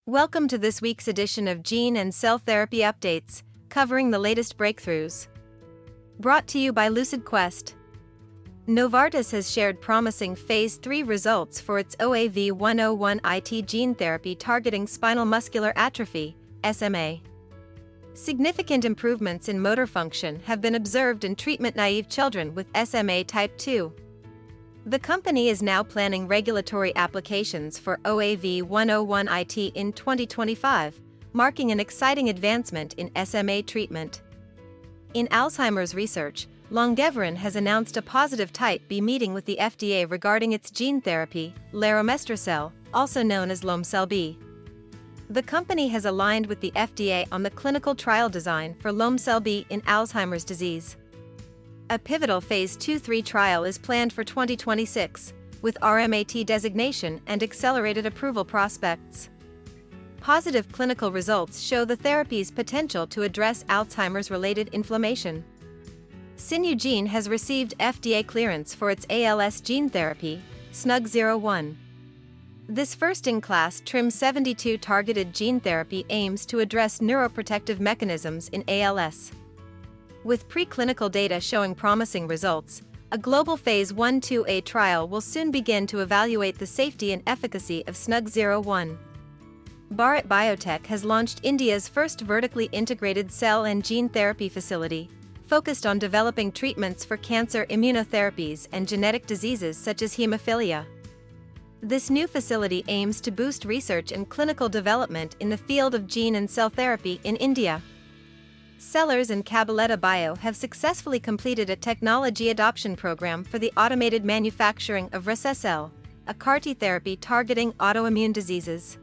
Welcome to this week's edition of Gene and Cell Therapy Updates, covering the latest breakthroughs. Brought to you by LucidQuest. Novartis has shared promising Phase 3 results for its OAV101 IT gene therapy targeting spinal muscular atrophy, SMA. Significant improvements in motor function have been observed in treatment-naive children with SMA type 2. The company is now planning regulatory applications for OAV101 IT in 2025, marking an exciting advancement in SMA treatment. In Alzheimer's research, Longeveron has announced a positive Type B meeting with the FDA regarding its gene therapy, laromestrocel, also known as Lomecel-B. The company has aligned with the FDA on the clinical trial design for Lomecel-B in Alzheimer's disease. A pivotal Phase 2-3 trial is planned for 2026, with RMAT designation and accelerated approval prospects. Positive clinical results show the therapy's potential to address Alzheimer's-related inflammation. SineuGene has received FDA clearance for its ALS gene therapy, SineuGene. This first-in-class TRIM72 targeted gene therapy aims to address neuroprotective mechanisms in ALS. With preclinical data showing promising results, a global Phase 1-2A trial will soon begin to evaluate the safety and efficacy of SineuGene. Bharat Biotech has launched India's first vertically integrated cell and gene therapy facility, focused on developing treatments for cancer immunotherapies and genetic diseases such as hemophilia. This new facility aims to boost research and clinical development in the field of gene and cell therapy in India. Sellers and Cabaletta Bio have successfully completed a technology adoption program for the automated manufacturing of Rese-cel, a CAR-T therapy targeting autoimmune diseases.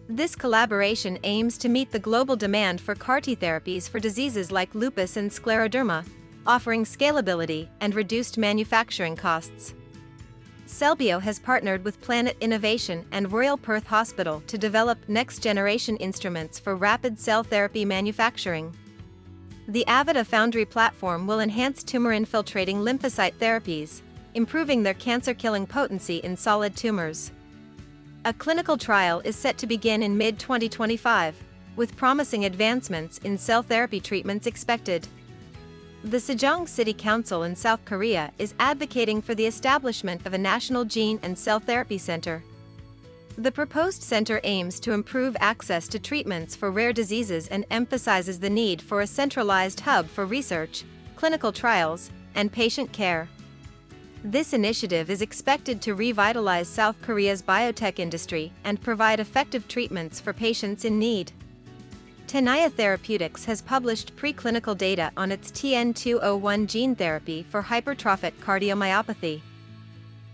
This collaboration aims to meet the global demand for CAR-T therapies for diseases like lupus and scleroderma, offering scalability and reduced manufacturing costs. Cellbio has partnered with Planet Innovation and Royal Perth Hospital to develop next-generation instruments for rapid cell therapy manufacturing. The Avida Foundry platform will enhance tumor-infiltrating lymphocyte therapies, improving their cancer-killing potency in solid tumors. A clinical trial is set to begin in mid-2025, with promising advancements in cell therapy treatments expected. The Sejong City Council in South Korea is advocating for the establishment of a national gene and cell therapy center. The proposed center aims to improve access to treatments for rare diseases and emphasizes the need for a centralized hub for research, clinical trials, and patient care. This initiative is expected to revitalize South Korea's biotech industry and provide effective treatments for patients in need. Tenaya Therapeutics has published preclinical data on its TN-201 gene therapy for hypertrophic cardiomyopathy.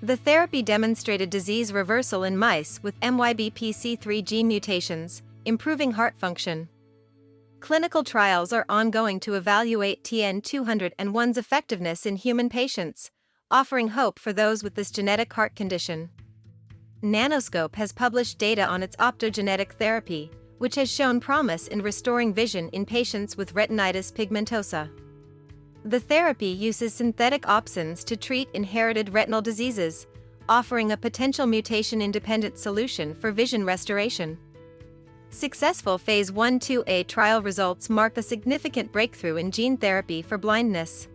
The therapy demonstrated disease reversal in mice with MYBPC3 gene mutations, improving heart function. Clinical trials are ongoing to evaluate TN-201's effectiveness in human patients, offering hope for those with this genetic heart condition. Nanoscope has published data on its optogenetic therapy, which has shown promise in restoring vision in patients with retinitis pigmentosa. The therapy uses synthetic opsins to treat inherited retinal diseases, offering a potential mutation-independent solution for vision restoration. Successful Phase 1-2A trial results mark a significant breakthrough in gene therapy for blindness.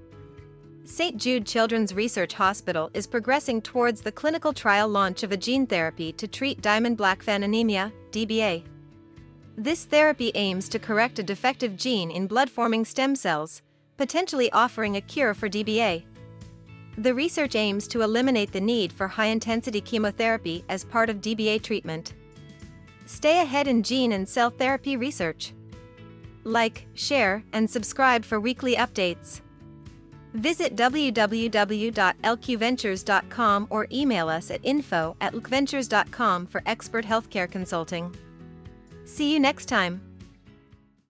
St. Jude Children's Research Hospital is progressing towards the clinical trial launch of a gene therapy to treat Diamond-Blackfan anemia, DBA. This therapy aims to correct a defective gene in blood-forming stem cells, potentially offering a cure for DBA. The research aims to eliminate the need for high-intensity chemotherapy as part of DBA treatment. Stay ahead in gene and cell therapy research. Like, share, and subscribe for weekly updates. Visit www.lqventures.com or email us at info@lqventures.com for expert healthcare consulting. See you next time.